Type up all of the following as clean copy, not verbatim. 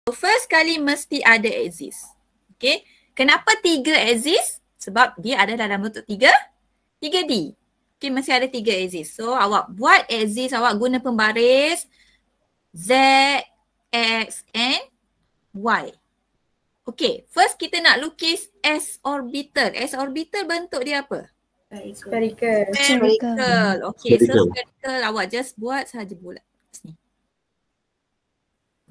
first kali mesti ada exist. Okay. Kenapa 3 exist? Sebab dia ada dalam bentuk 3D. Okay, mesti ada 3 exist. So awak buat exist, awak guna pembaris Z, X and Y. Okay, first kita nak lukis S orbital. S orbital bentuk dia apa? Spherical. Okay, so spherical awak just buat sahaja bulat sini.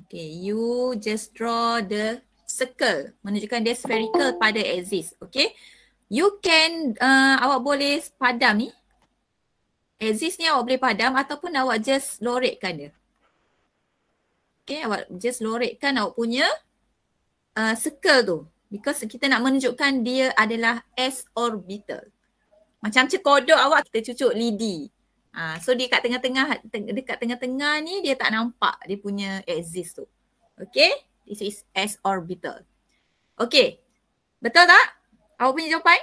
Okay, you just draw the circle. Menunjukkan dia spherical pada axis. Okay, you can, awak boleh padam ni. Axis ni awak boleh padam ataupun awak just loretkan dia. Okay, awak just loretkan awak punya circle tu. Because kita nak menunjukkan dia adalah S orbital. Macam cekodok awak kita cucuk lidi. So dia kat tengah-tengah, dekat tengah-tengah ni dia tak nampak dia punya axis tu. Okay, this is S orbital. Okay, betul tak? Awak punya jawapan?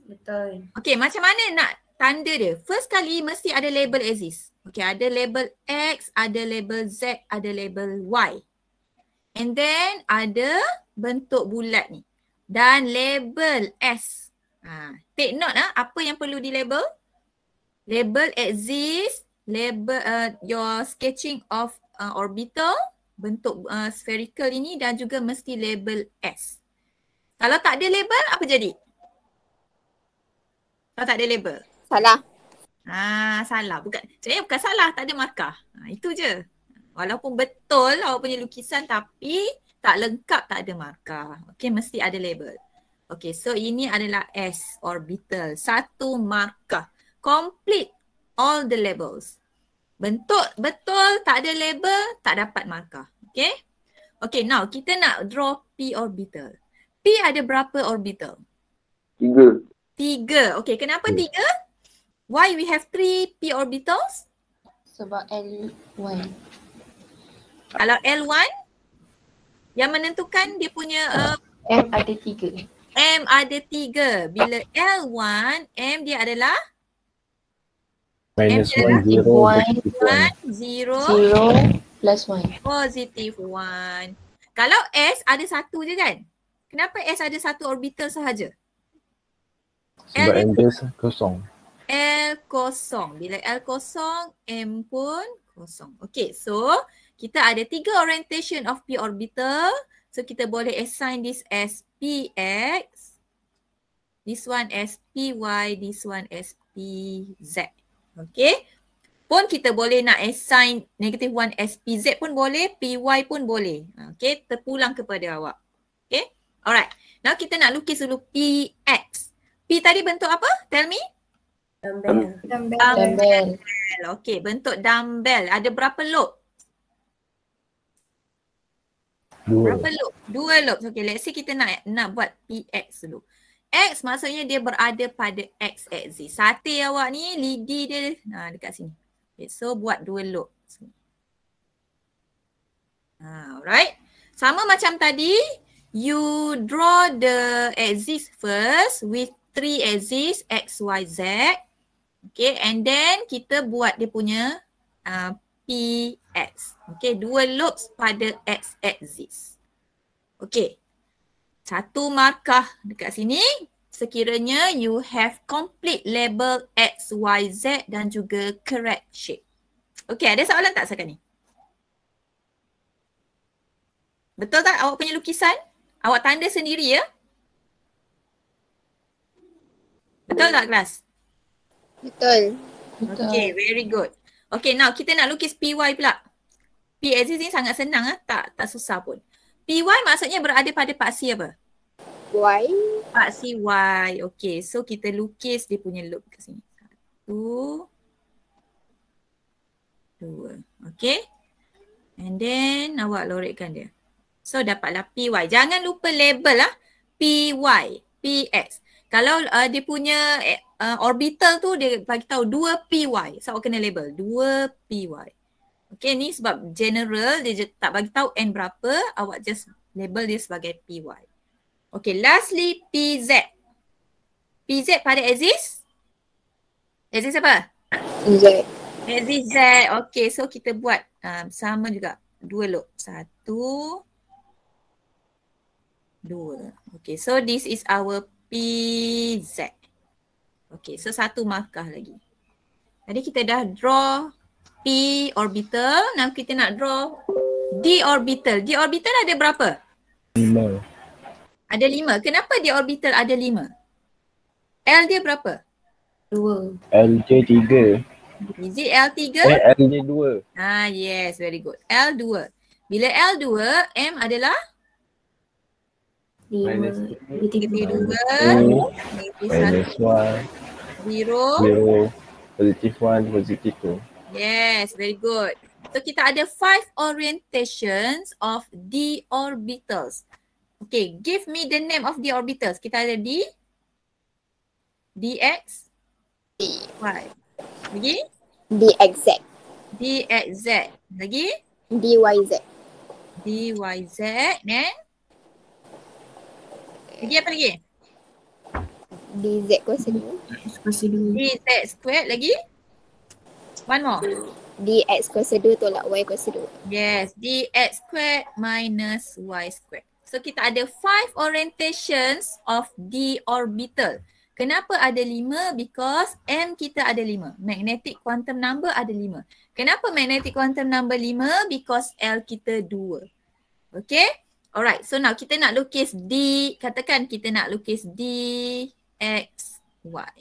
Betul. Okay, macam mana nak tanda dia? First kali mesti ada label axis. Okay, ada label X, ada label Z, ada label Y. And then ada bentuk bulat ni. Dan label S. Take note apa yang perlu di label? Label axis, label your sketching of orbital, bentuk spherical ini dan juga mesti label S. Kalau tak ada label, apa jadi? Kalau tak ada label? Salah. Salah. Sebenarnya bukan salah, tak ada markah. Itu je. Walaupun betul awak punya lukisan tapi tak lengkap, tak ada markah. Okay, mesti ada label. Okay, so ini adalah S orbital. Satu markah. Complete all the labels. Bentuk betul, tak ada label, tak dapat markah. Okay? Okay, now kita nak draw P orbital. P ada berapa orbital? 3. Okay, kenapa 3? Why we have 3 P orbitals? Sebab L1. Kalau L1, yang menentukan dia punya M ada 3. M ada 3. Bila L1, M dia adalah -1, 0, 0 plus 1. Positive 1. Kalau S ada 1 je kan? Kenapa S ada 1 orbital sahaja? sebab M dia kosong. L kosong. Bila L kosong, M pun kosong. Okay, so kita ada 3 orientation of P orbital. So kita boleh assign this as PX. This one as PY. This one as PZ. Okay. Pun kita boleh nak assign -1 as PZ pun boleh. PY pun boleh. Okay. Terpulang kepada awak. Okay. Alright. Now kita nak lukis dulu PX. P tadi bentuk apa? Tell me. Dumbbell. Okay. Bentuk dumbbell. Ada berapa lobe? Berapa lobe? 2 lobe. Okay, let's say kita nak buat PX dulu. X maksudnya dia berada pada X axis. Sate awak ni lidi dia dekat sini. Okay, so buat 2 lobe. Alright. Sama macam tadi, you draw the axis first with 3 axis X, Y, Z. Okay, and then kita buat dia punya PX. Okay, 2 lobes pada X axis. Okay. Satu markah dekat sini. Sekiranya you have complete label X, Y, Z dan juga correct shape. Okay, ada soalan tak sekarang ni? Betul tak awak punya lukisan? Awak tanda sendiri ya? Betul tak kelas? Betul. Okay, very good. Okay, now kita nak lukis PY pula. P axis ni sangat senang tak susah pun. PY maksudnya berada pada paksi apa? Y. Paksi Y. Okay, so kita lukis dia punya loop kat sini. 1, 2. Okay. And then awak loretkan dia. So dapatlah PY. Jangan lupa label PY, PX. Kalau dia punya orbital tu dia bagi tahu 2 PY. So awak kena label 2 PY. Okay, ni sebab general dia tak bagi tahu N berapa, awak just label dia sebagai PY. Okay, lastly PZ. PZ pada axis? Axis apa? Z. Axis Z. Okay, so kita buat sama juga. 2 lobe. 1, 2. Okay, so this is our PZ. Okay, so satu markah lagi. Tadi kita dah draw P orbital. Now kita nak draw D orbital. D orbital ada berapa? 5. Ada 5. Kenapa D orbital ada 5? L dia berapa? 2. LJ 3. Is it L3? LJ 2. Ah, yes, very good. L2. Bila L2, M adalah 5. negatif 2, 2. negatif Minus 1, 1. 0. 0. Positif 1. Positif 2. Yes, very good. So kita ada 5 orientations of d orbitals. Okay, give me the name of d orbitals. Kita ada d, dx, y. Lagi? DXZ. dxz. Lagi? DYZ. dyz. Then? Lagi apa lagi? DZ kuasa 2. Kuasa 2. dz squared lagi? One more. DX kuasa 2 tolak Y kuasa 2. Yes, dx squared minus y squared. So kita ada 5 orientations of d orbital. Kenapa ada 5? Because M kita ada 5. Magnetic quantum number ada 5. Kenapa magnetic quantum number 5? Because L kita 2. Okay? Alright, so now kita nak lukis D. Katakan kita nak lukis D, X, Y.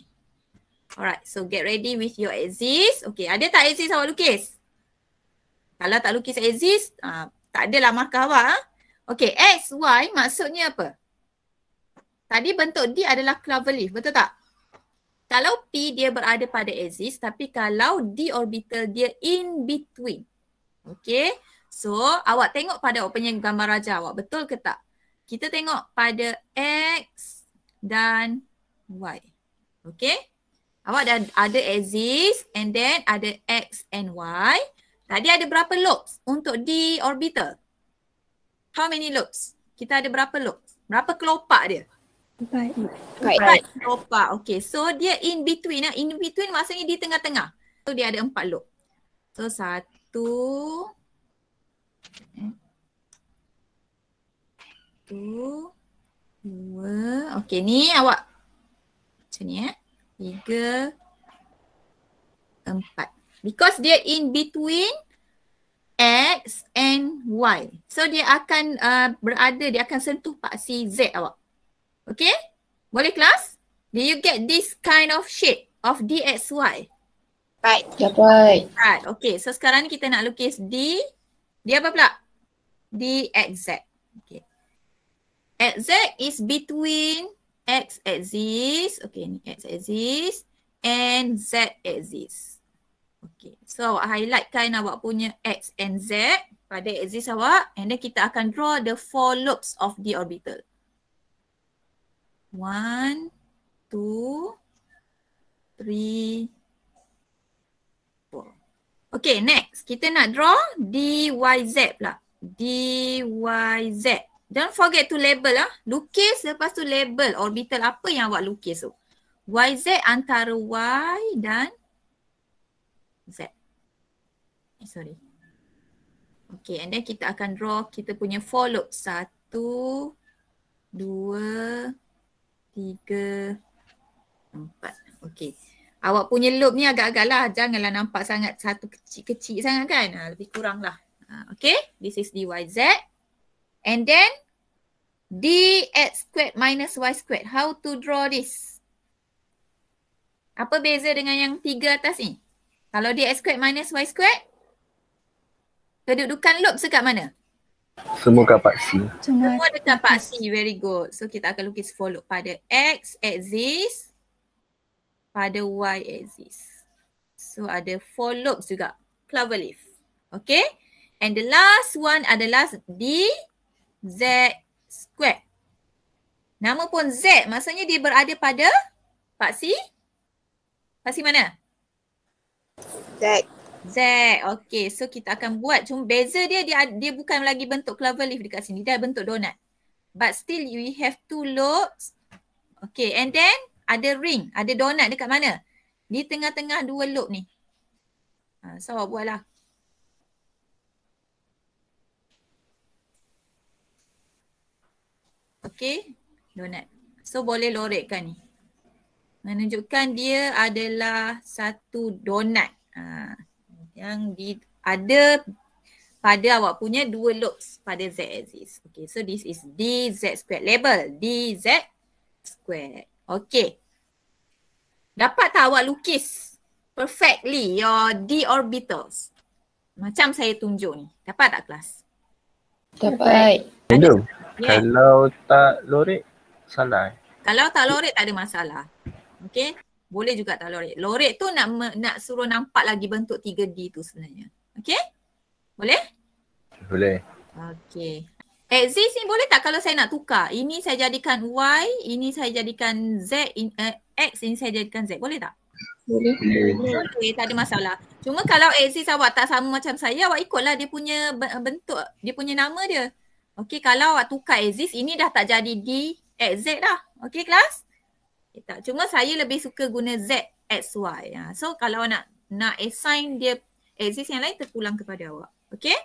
Alright, so get ready with your axis. Okay, ada tak axis awak lukis? Kalau tak lukis axis, tak adalah markah awak. Okay, X, Y maksudnya apa? Tadi bentuk D adalah cloverleaf, betul tak? Kalau P dia berada pada axis, tapi kalau D orbital dia in between. Okay, so awak tengok pada awak punya gambar raja awak, betul ke tak? Kita tengok pada X dan Y. Okay, awak dah ada axis and then ada X and Y. Tadi ada berapa lobes untuk D orbital? How many lobes? Kita ada berapa lobes? Berapa kelopak dia? 4. 4 kelopak. Okay, so dia in between. In between maksudnya di tengah-tengah. So dia ada 4 lobe. So 1, 2. Okay, ni awak macam ni 3, 4. Because dia in between X and Y. So dia akan berada, dia akan sentuh paksi Z awak. Okay? Boleh kelas? Do you get this kind of shape of DXY? Right. Dapat. Right. Okay. So sekarang ni kita nak lukis D. Dia apa pula? DXZ. Okay. XZ is between X axis. Okay, ni X axis and Z axis. Okay. So awak highlightkan awak punya X and Z pada axis awak and then kita akan draw the 4 lobes of D orbital. 1, 2, 3, 4. Okay, next. Kita nak draw DYZ pula. DYZ. Don't forget to label Lukis lepas tu label orbital apa yang awak lukis tu. YZ antara Y dan Z. Sorry. Okay, and then kita akan draw kita punya 4 lobes. 1, 2, 3, 4. Okay. Awak punya lobe ni agak-agak lah. Janganlah nampak sangat satu kecil-kecil sangat kan. Lebih kurang lah. Okay. This is DYZ. And then dx squared minus y squared. How to draw this? Apa beza dengan yang 3 atas ni? Kalau dx squared minus y squared, kedudukan lobe dekat mana? Semua kat paksi. Semua dekat paksi. Very good. So kita akan lukis follow pada X axis, pada Y axis. So ada 4 lobes juga. Cloverleaf. Okay. And the last one adalah D Z squared. Nama pun Z maksudnya dia berada pada paksi. Paksi mana? Z. Z. Okay. So kita akan buat. Cuma beza dia bukan lagi bentuk cloverleaf dekat sini. Dia bentuk donut. But still we have 2 lobes. Okay. And then ada ring. Ada donut dekat mana? Di tengah-tengah 2 lobe ni. So awak buatlah. Okay, donut. So boleh lorekkan ni. Menunjukkan dia adalah satu donut. Yang ada pada awak punya dua lobes pada Z axis. Okay, so this is dz squared. Label dz squared. Okay. Dapat tak awak lukis perfectly your d orbitals? Macam saya tunjuk ni. Dapat tak kelas? Dapat. Madam, Yeah. kalau tak lorek, salah. Kalau tak lorek tak ada masalah. Okay. Boleh juga tak lorek. Lorek tu nak suruh nampak lagi bentuk 3D tu sebenarnya. Okay. Boleh? Boleh. Okay. Axis ni boleh tak kalau saya nak tukar? Ini saya jadikan Y, ini saya jadikan Z, X, ini saya jadikan Z. Boleh tak? Boleh. Boleh, tak ada masalah. Cuma kalau axis awak tak sama macam saya, awak ikutlah dia punya bentuk, dia punya nama dia. Okay, kalau awak tukar axis, ini dah tak jadi D, X, Z dah. Okay, kelas? Tak. Cuma saya lebih suka guna Z, X, Y. So, kalau nak assign dia axis yang lain, terpulang kepada awak. Okay?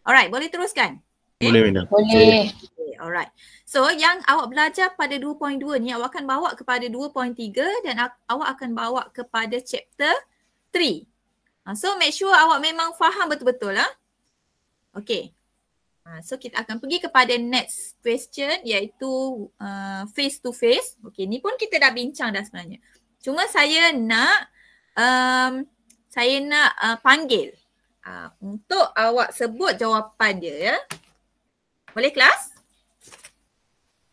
Alright, boleh teruskan? Okay? Boleh, madam. Boleh. Okay, alright. So yang awak belajar pada 2.2 ni awak akan bawa kepada 2.3 dan awak akan bawa kepada chapter 3. So make sure awak memang faham betul-betul lah. Okay. So kita akan pergi kepada next question iaitu face to face. Okay, ni pun kita dah bincang dah sebenarnya. Cuma saya nak panggil untuk awak sebut jawapan dia ya. Boleh kelas?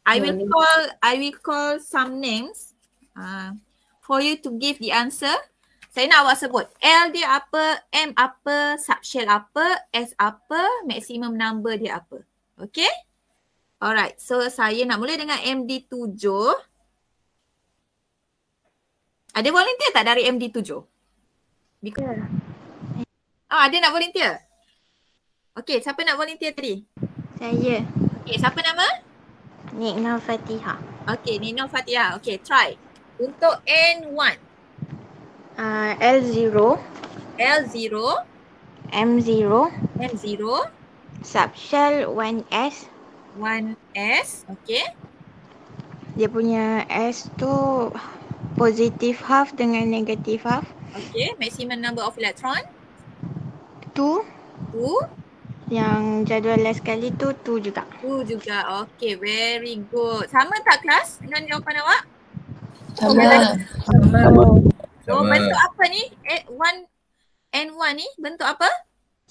I will call some names for you to give the answer. Saya nak awak sebut L dia apa, M apa, subshell apa, S apa, maximum number dia apa. Okay? Alright, so saya nak mula dengan MD7. Ada volunteer tak dari MD7? Ada nak volunteer? Okay, siapa nak volunteer tadi? Saya. Okay, siapa nama? Nikna Fatihah. Okay, Nino Fatihah. Okay, try. Untuk N1. L0. L0. M0. M0. Subshell 1S. 1S. Okay. Dia punya S tu positive half dengan negative half. Okay, maximum number of electron. 2. 2. Yang jadual last kali tu 2 juga. 2 juga. Okay, very good. Sama tak kelas dengan jawapan awak? Sama. So, bentuk apa ni? N1 ni bentuk apa?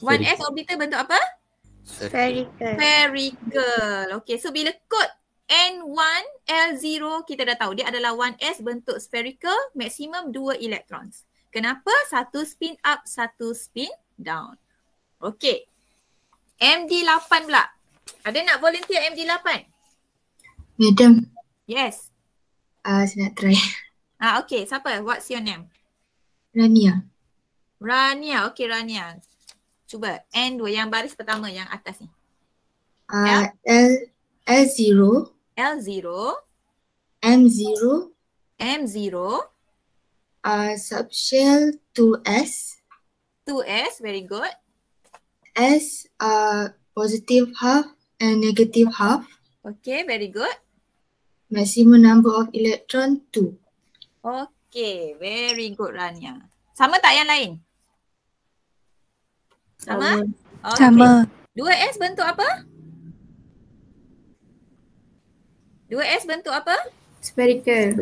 1S orbital bentuk apa? Spherical. Spherical. Okay, so bila kod N1, L0 kita dah tahu dia adalah 1S bentuk spherical, maksimum 2 electrons. Kenapa? Satu spin up, satu spin down. Okay. MD8 pula. Ada nak volunteer MD8? Madam, Yes. saya nak try. Okay, siapa? What's your name? Rania. Rania. Okay, Rania. Cuba N2 yang baris pertama yang atas ni. L0. L0. M0. M0. Subshell 2S. 2S. Very good. S positive half and negative half. Okay, very good. Maximum number of electron 2. Okay, very good Rania. Sama tak yang lain? Sama? Okay. Sama. 2S bentuk apa? 2S bentuk apa? Spherical.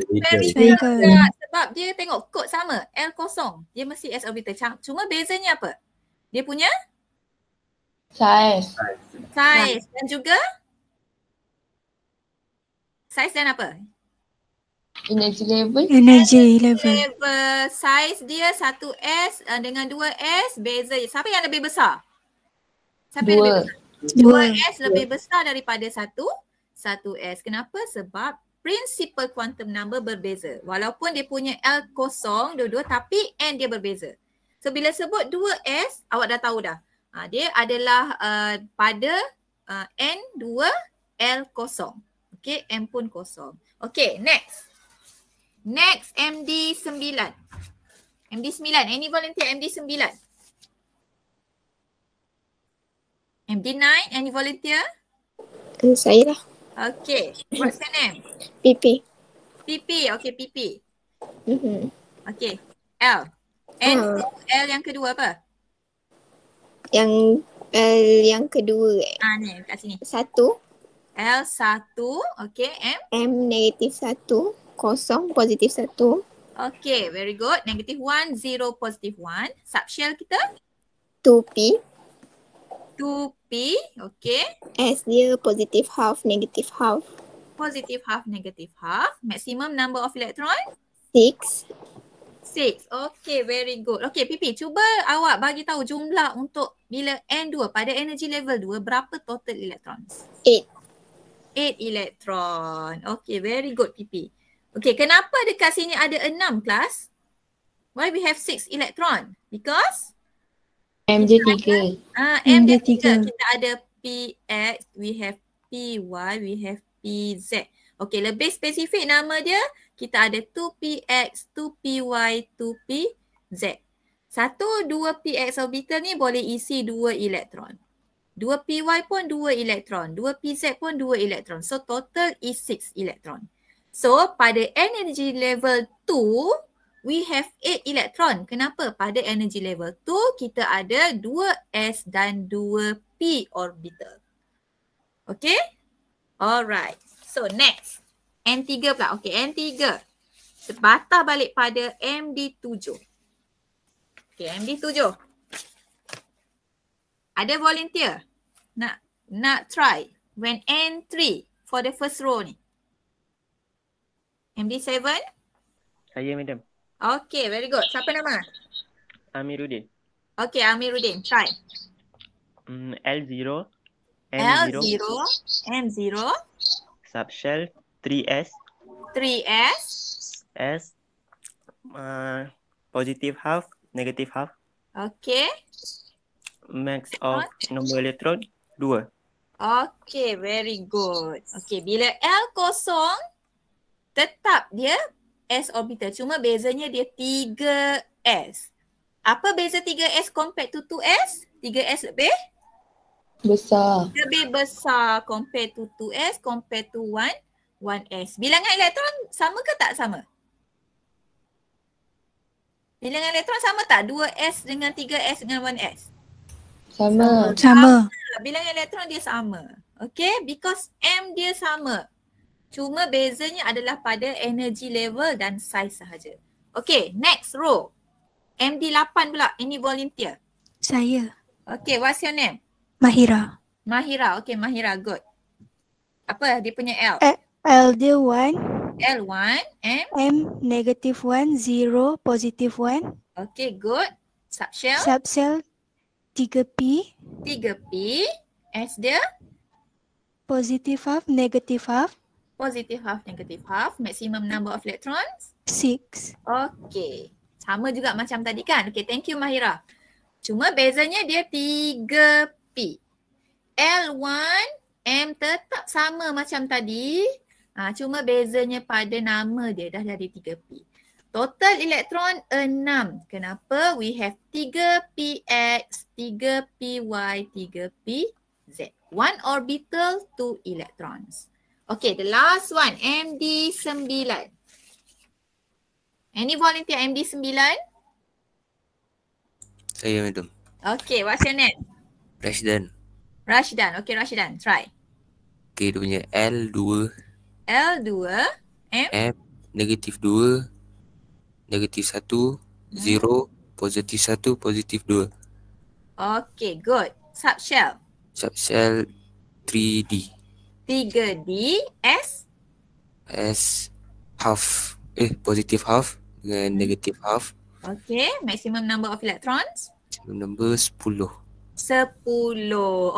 Spherical. Sebab dia tengok kod sama. L0. Dia mesti S orbital. Cuma bezanya apa? Dia punya? Size. Size. Dan juga? Size dan apa? Energy level. Level. Size dia 1S dengan 2S beza. Siapa yang lebih besar? Siapa yang lebih besar? 2S lebih besar daripada 1S. Kenapa? Sebab principal quantum number berbeza. Walaupun dia punya L0 dua-dua tapi N dia berbeza. So bila sebut 2S, awak dah tahu dah. Dia adalah pada N2 L0. Okay, M pun kosong. Okay, next. Next, MD9. MD9, any volunteer MD9? MD9, any volunteer? Saya lah. Okay. What's your name? PP. PP. Okay, PP. Okay. L. Ah, L yang kedua apa? yang kedua Ni kat sini. 1, L1. Okay. M. M -1, kosong positif 1. Okay, very good. -1, 0, +1. Subshell kita 2P. 2P. Okay. S dia positif half, negatif half. Positive half, negative half. Maximum number of electron 6. 6. Okay, very good. Okay, Pipi, cuba awak bagi tahu jumlah untuk bila N2 pada energy level 2 berapa total electrons? 8. 8 elektron. Okay, very good Pipi. Okay, kenapa dekat sini ada 6 kelas? Why we have 6 electron? Because M dia 3. M dia 3. Kita ada PX, we have PY, we have PZ. Okay, lebih spesifik nama dia, kita ada 2PX, 2PY, 2PZ. 1, 2 PX orbital ni boleh isi 2 elektron. 2 PY pun 2 elektron. 2 PZ pun 2 elektron. So total is 6 elektron. So pada energy level 2, we have 8 elektron. Kenapa? Pada energy level 2, kita ada 2S dan 2P orbital. Okay? Alright. So next. N3 pula. Okay, N3. Batah balik pada MD7. Okay, MD7. Ada volunteer nak try when N3 for the first row ni. MD7? Saya, madam. Okay, very good. Siapa nama? Amiruddin. Okay, Amiruddin. Try. L0. L0. M0. Subshell 3S. 3S. S. Positive half, negative half. Okay. Max of number electron 2. Okay, very good. Okay, bila L kosong, tetap dia S orbital. Cuma bezanya dia 3S. Apa beza 3S compared to 2S? 3S lebih? Besar. Lebih besar compared to 2S, compared to 1S. Bilangan elektron sama ke tak sama? Bilangan elektron sama tak? 2S dengan 3S dengan 1S? Sama. Bilangan elektron dia sama. Okay, because M dia sama. Cuma bezanya adalah pada energy level dan size sahaja. Okay, next row. MD8 pula. Ini volunteer. Saya. Okay, what's your name? Mahira. Mahira. Okay, Mahira. Good. Apa dia punya L? L dia 1. L1. M? M -1, 0, +1. Okay, good. Subshell? Subshell 3P. 3P. S dia? Positive half, negative half. Positive half, negative half. Maximum number of electrons? 6. Okay. Sama juga macam tadi kan? Okay, thank you Mahira. Cuma bezanya dia 3P. L1, M tetap sama macam tadi. Cuma bezanya pada nama dia dah dari 3P. Total elektron 6. Kenapa? We have 3PX, 3PY, 3PZ. 1 orbital, 2 electrons. Okay, the last one, MD9. Any volunteer MD9? Saya, madam. Okay, what's your name? Rashdan. Rashdan. Okay, Rashdan, try. Okay, dia punya L2. L2, M? M, -2, -1, 0, +1, +2. Okay, good. Subshell? Subshell 3D. 3D, S? S, half. Positive half dengan negative half. Okay, maximum number of electrons? Number 10. 10.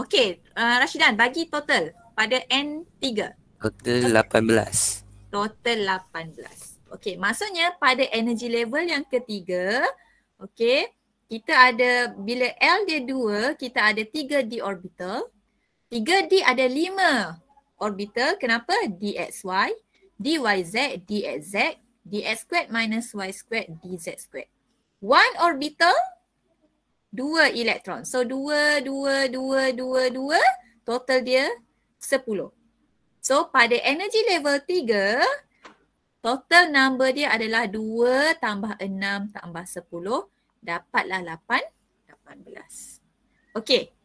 Okay, Rashdan bagi total pada N3. Total 18. Total 18. Okay, maksudnya pada energy level yang ketiga, okay, kita ada, bila L dia 2, kita ada 3D orbital. 3D ada 5 orbital. Kenapa? DXY, DYZ, DXZ, DX squared minus Y squared, DZ squared. 1 orbital, 2 elektron. So 2, 2, 2, 2, 2, total dia 10. So pada energy level 3, total number dia adalah 2 tambah 6 tambah 10. Dapatlah 18. Okey.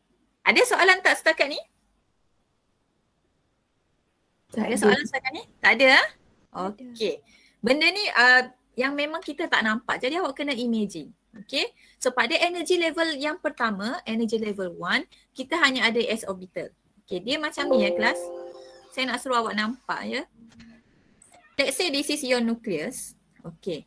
Ada soalan tak setakat ni? Tak ada soalan setakat ni? Tak ada? Okey. Benda ni yang memang kita tak nampak. Jadi awak kena imagine. Okay. So pada energy level yang pertama, energy level 1, kita hanya ada s orbital. Okay, dia macam ni ya kelas. Saya nak suruh awak nampak ya. Let's say this is your nucleus. Okay.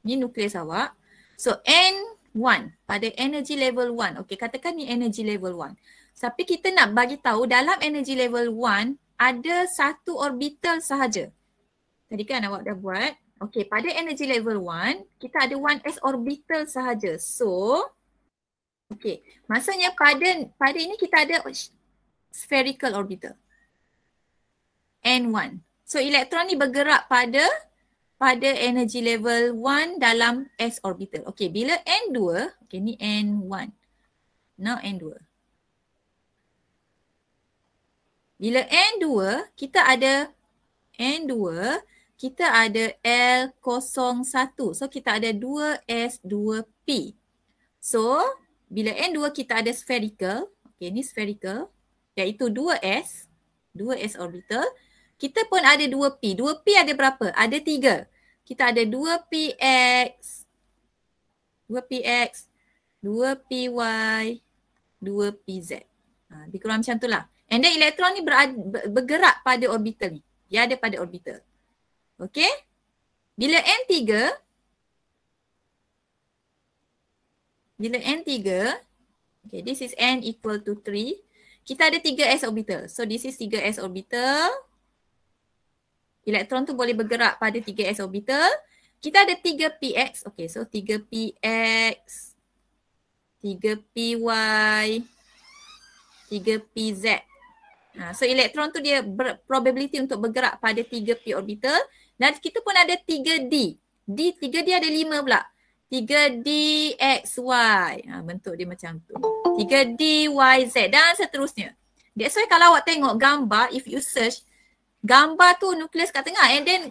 Ni nucleus awak. So N1 pada energy level 1. Okay, katakan ni energy level 1. Tapi kita nak bagi tahu dalam energy level 1 ada satu orbital sahaja. Tadi kan awak dah buat. Okay, pada energy level 1, kita ada 1s orbital sahaja. So, okay, maksudnya pada ini kita ada spherical orbital. N1. So, elektron ni bergerak pada energy level 1 dalam s orbital. Okay, bila N2, okay ni N1. Now N2. Bila N2, kita ada L01. So kita ada 2s2p. So bila N2 kita ada spherical. Okay, ni spherical. Iaitu 2s orbital. Kita pun ada 2p. 2p ada berapa? Ada 3. Kita ada 2px, 2py, 2pz. Lebih kurang macam tu lah. And then elektron ni bergerak pada orbital ni. Dia ada pada orbital. Okay. Bila N3, okay, this is N equal to 3. Kita ada 3s orbital. So this is 3s orbital. Elektron tu boleh bergerak pada 3s orbital. Kita ada 3px. Okay, so 3px, 3py, 3pz. So elektron tu dia probability untuk bergerak pada 3p orbital. Dan kita pun ada 3d. 3d ada 5 pula. 3dxy. Bentuk dia macam tu. 3dyz dan seterusnya. That's why kalau awak tengok gambar, if you search, gambar tu nukleus kat tengah and then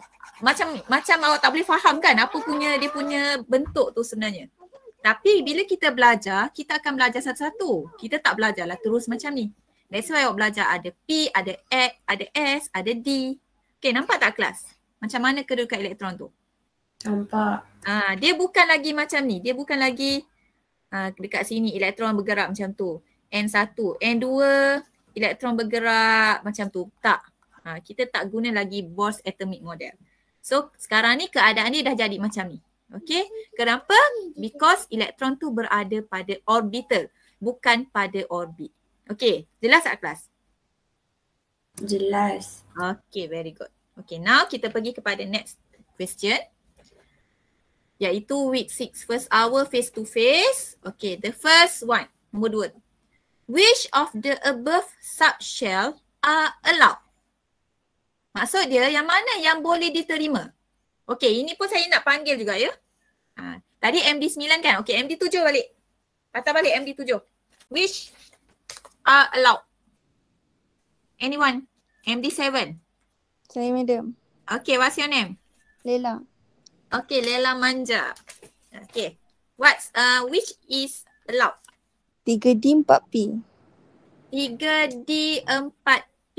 macam awak tak boleh faham kan apa dia punya bentuk tu sebenarnya. Tapi bila kita belajar, kita akan belajar satu-satu. Kita tak belajarlah terus macam ni. That's why awak belajar ada P, ada X, ada S, ada D. Okay, nampak tak kelas? Macam mana kedudukan elektron tu? Nampak. Dia bukan lagi macam ni. Dia bukan lagi dekat sini elektron bergerak macam tu. N1, N2 elektron bergerak macam tu. Tak. Kita tak guna lagi Bohr's atomic model. So sekarang ni keadaan dia dah jadi macam ni. Okay. Kenapa? Because elektron tu berada pada orbital. Bukan pada orbit. Okay. Jelas tak kelas? Jelas. Okay, very good. Okay, now kita pergi kepada next question. Iaitu week 6, first hour face to face. Okay, the first one, nombor 2. Which of the above subshell are allowed? Maksud dia yang mana yang boleh diterima? Okay, ini pun saya nak panggil juga ya. Tadi MD9 kan? Okay, MD7 balik. Patah balik MD7. Which are allowed? Anyone? MD7. Saya madam. Okay, what's your name? Lela. Okay, Lela Manja. Okay. Which is allowed? 3D 4P. 3D 4P.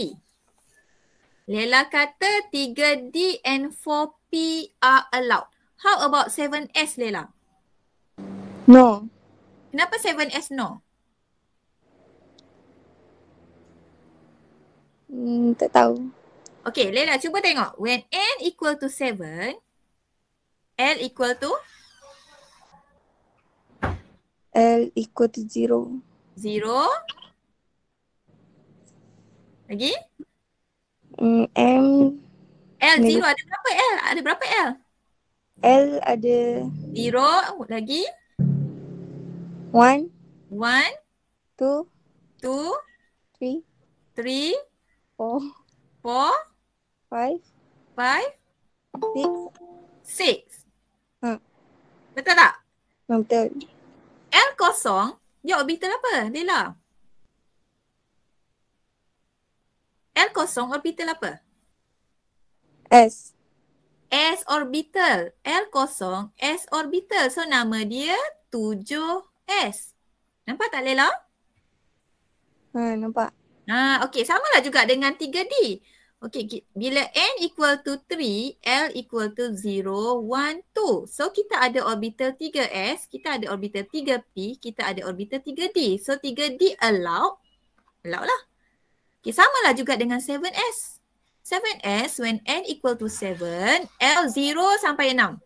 Lela kata 3D and 4P are allowed. How about 7S, Lela? No. Kenapa 7S no? Tak tahu. Okay, Lela cuba tengok. When N equal to 7, L equal to? L equal to 0. 0. Lagi? M. L 0 ada berapa L? Ada berapa L? L ada 0. Lagi? 1. 1. 2. 2. 3. 3. 4. 4. 5. 5. 6. 6. Betul tak? Betul. L kosong, dia orbital apa, Lela? L kosong orbital apa? S. S orbital. L kosong, S orbital. So nama dia 7S. Nampak tak Lela? Nampak. Okey, samalah juga dengan 3D. Okey, bila N equal to 3, L equal to 0, 1, 2. So kita ada orbital 3S, kita ada orbital 3P, kita ada orbital 3D. So 3D allow lah. Okey, samalah juga dengan 7S. 7S when N equal to 7, L 0 sampai 6.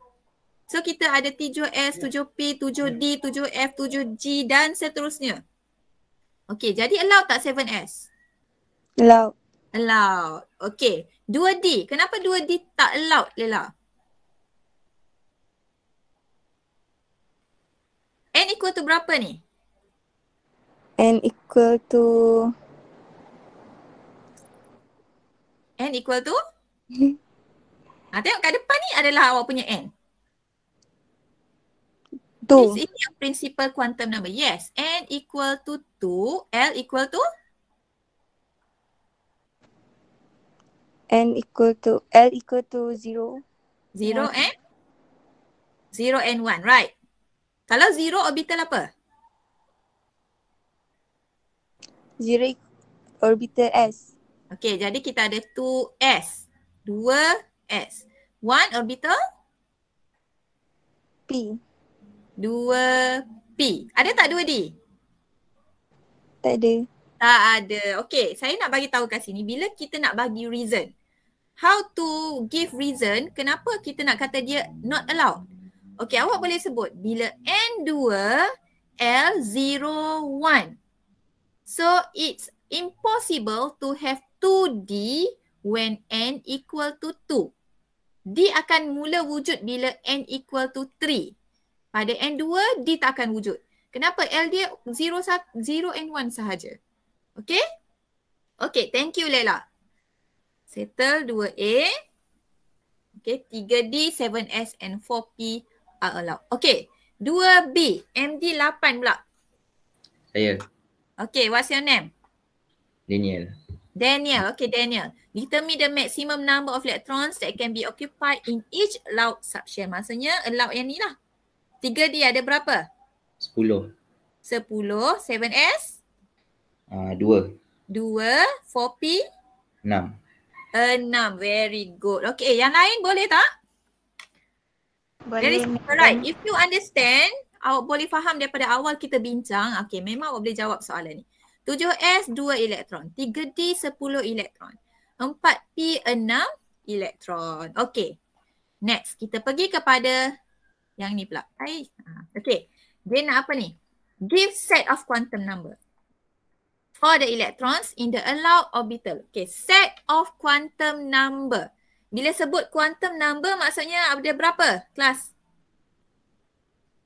So kita ada 7S, 7P, 7D, 7F, 7G dan seterusnya. Okey, jadi allow tak 7S? Allow. Allowed. Okay. 2D. Kenapa 2D tak allowed, Lela? N equal to berapa ni? N equal to N equal to? Tengok kat depan ni adalah awak punya N. 2. This is your principal quantum number. Yes. N equal to 2. L equal to? L equal to 0. 0 and? 0 and 1. Right. Kalau 0 orbital apa? 0 orbital S. Okay, jadi kita ada 2S. 2S. 1 orbital? P. 2P. Ada tak 2D? Tak ada. Tak ada. Okay, saya nak bagi tahu kat sini bila kita nak bagi reason. How to give reason kenapa kita nak kata dia not allowed. Okay, awak boleh sebut bila N2, L0, 1. So, it's impossible to have 2D when N equal to 2. D akan mula wujud bila N equal to 3. Pada N2, D tak akan wujud. Kenapa? L dia 0 and 1 sahaja. Okay? Okay, thank you Lela. Settle 2A. Okay, 3D, 7S and 4P are allowed. Okay, 2B, MD 8 pula. Saya. Okay, what's your name? Daniel. Daniel. Okay, Daniel. Determine the maximum number of electrons that can be occupied in each allowed subshell. Maksudnya allowed yang ni lah. 3D ada berapa? 10. 10. 7S? 2. 2. 4P? 6. 6. Very good. Okay, yang lain boleh tak? Very Boleh. simple, right? If you understand, awak boleh faham daripada awal kita bincang. Okay, memang awak boleh jawab soalan ni. 7S 2 elektron. 3D 10 elektron. 4P 6 elektron. Okay. Next, kita pergi kepada yang ni pula. Okay. Dia nak apa ni? Give set of quantum number for the electrons in the allowed orbital. Okay, set of quantum number. Bila sebut quantum number maksudnya ada berapa kelas?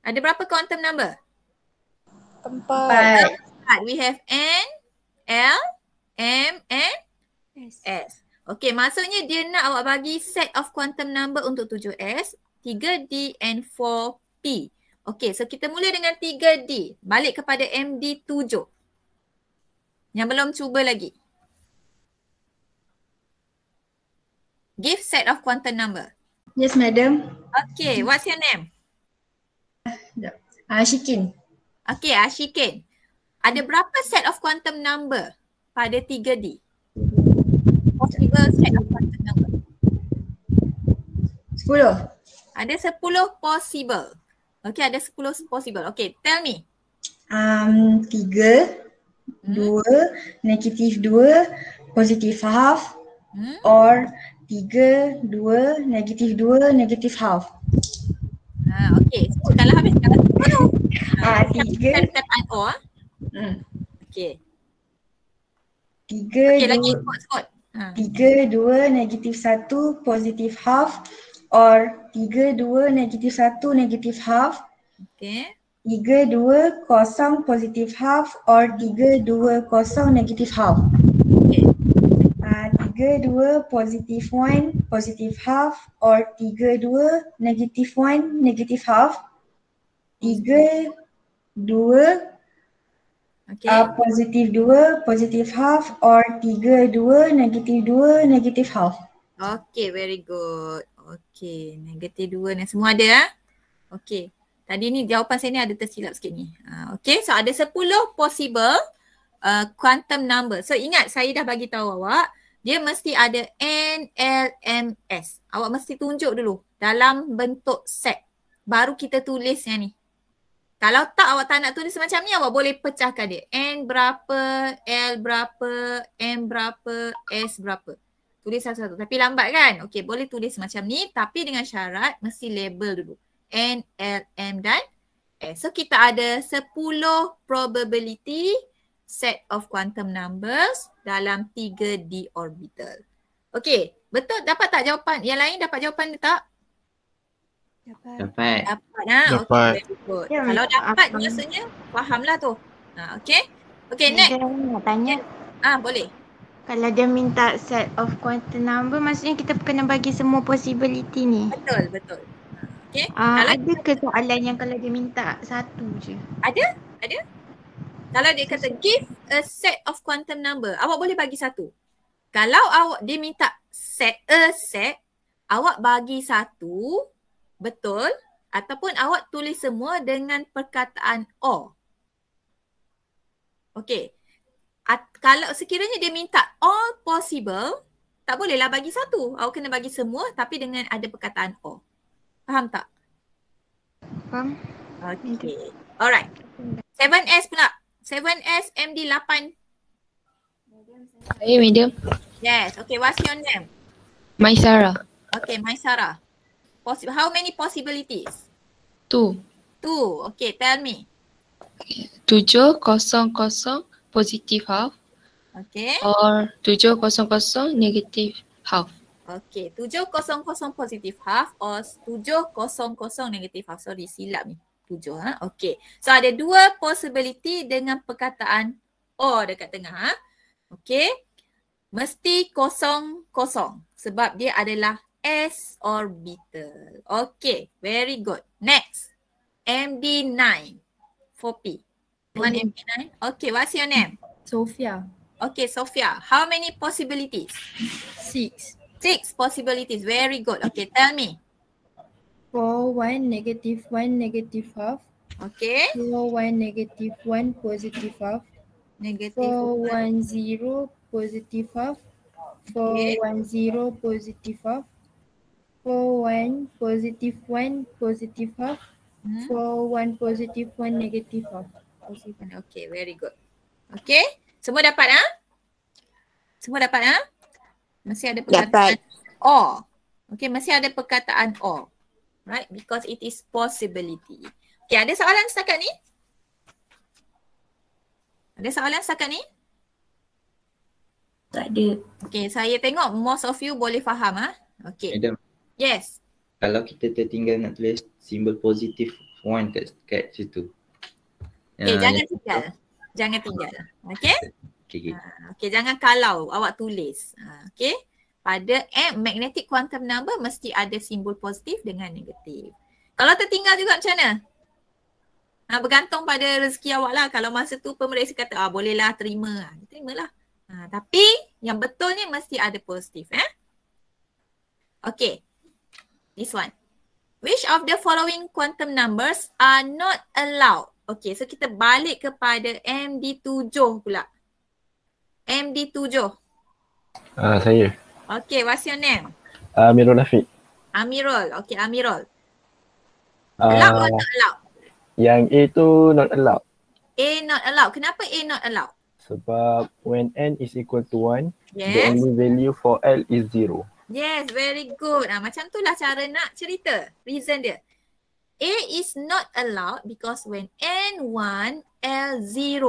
Ada berapa quantum number? 4. We have N, L, M and S. Okay, maksudnya dia nak awak bagi set of quantum number untuk 7S, 3D and 4P. Okay, so kita mula dengan 3D. Balik kepada MD7. Yang belum cuba lagi. Give set of quantum number. Yes, madam. Okay, what's your name? Ashikin. Okay, Ashikin. Ada berapa set of quantum number pada 3D? Possible set of quantum number. 10. Ada 10 possible. Okay, ada 10 possible. Okay, tell me. 3, 2, negatif 2, positif half, or 3, 2, negatif 2, negatif half. Okay, so dah lah habis. Dah 10. 3. Perkataan O. Okay. 3, lagi 3, 2, negatif 1, positif half, or 3, 2, negatif 1, negatif half. Okay. 3, 2, kosong, positif half, or 3, 2, kosong, negatif half. Okay. 3, 2, positif 1, positif half, or 3, 2, negatif 1, negatif half. 3, 2, positif 2, positif half, or 3, 2, negatif 2, negatif half. Okay, very good. Okay, -2 ni semua ada Okay. Tadi ni jawapan saya ni ada tersilap sikit ni. Okay, so ada 10 possible quantum number. So ingat saya dah bagi tahu awak, dia mesti ada NLMS. Awak mesti tunjuk dulu dalam bentuk set. Baru kita tulis yang ni. Kalau tak, awak tak nak tulis macam ni, awak boleh pecahkan dia. N berapa, L berapa, M berapa, S berapa. Tulis satu-satu. Tapi lambat kan? Okay, boleh tulis macam ni. Tapi dengan syarat mesti label dulu. N, L, M dan S. So kita ada 10 probability set of quantum numbers dalam 3D orbital. Okay, betul dapat tak jawapan? Yang lain dapat jawapan ni tak? Dapat. Dapat Okay, very good. Ya, Kalau dapat maksudnya fahamlah tu. Okay. Okay, next. Nak tanya. Boleh. Kalau dia minta set of quantum number, maksudnya kita kena bagi semua possibility ni. Betul. Okay. Ada ke soalan yang kalau dia minta satu je? Ada. Kalau dia kata give a set of quantum number, awak boleh bagi satu. Kalau dia minta set, awak bagi satu, betul, ataupun awak tulis semua dengan perkataan or. Okay. Kalau sekiranya dia minta all possible, tak bolehlah bagi satu. Awak kena bagi semua tapi dengan ada perkataan or. Faham tak? Faham. Okay. Alright. 7S pula. 7S MD8. Saya medium. Yes. Okay, what's your name? Maisara. Okay, Maisara. How many possibilities? 2. Okay, tell me. 700 positive half Okay. or 700 negative half. Okay, 700 positive half or 700 negative half. Sorry, silap ni. 7. Okay. So ada 2 possibility dengan perkataan or dekat tengah. Okay. Mesti 0, 0 sebab dia adalah S orbital. Okay, very good. Next. MD9 4P. One MD9. Okay, what's your name? Sophia. Okay, Sophia. How many possibilities? 6. 6 possibilities. Very good. Okay, tell me. 4, 1, -1, negative half. Okay. 4, 1, -1, positive half. Negative 4, 1, 0, positive half. 4, 1, 0, positive half. 4, 1, positive 1, positive half. 4, 1, positive 1, negative half. Okay, very good. Okay. Semua dapat Semua dapat Masih ada perkataan or. Okay, masih ada perkataan or. Right? Because it is possibility. Okay, ada soalan setakat ni? Ada soalan setakat ni? Tak ada. Okay, saya tengok most of you boleh faham Okay. Madam, Yes. kalau kita tertinggal nak tulis simbol positif 1 kat situ. Okay, jangan tinggal. Jangan tinggal. Okay? Okay. Okay, jangan kalau awak tulis. Okay? Pada magnetic quantum number mesti ada simbol positif dengan negatif. Kalau tertinggal juga macam mana? Bergantung pada rezeki awak lah. Kalau masa tu pemeriksa kata bolehlah terima. Terimalah. Tapi yang betulnya mesti ada positif. Okay. This one. Which of the following quantum numbers are not allowed? Okay, so kita balik kepada MD7 pula. MD7. Saya. Okay, what's your name? Amirul Afiq. Amirul. Okay, Amirul. Allowed or not allowed? Yang A tu not allowed. A not allowed. Kenapa A not allowed? Sebab when N is equal to 1, the Yes. only value for L is 0. Yes, very good. Macam tu lah cara nak cerita. Reason dia. A is not allowed because when N1, L0.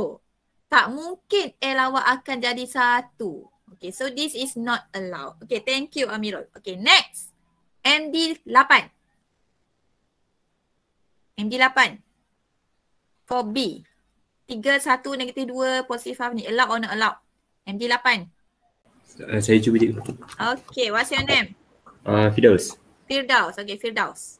Tak mungkin L awak akan jadi 1. Okay, so this is not allowed. Okay, thank you Amirul. Okay, next. MD8. MD8. For B. 3, 1, -2, positive half ni. Allowed or not allowed? MD8. Saya cuba je. Okay, what's your name? Firdaus. Firdaus. Okay, Firdaus.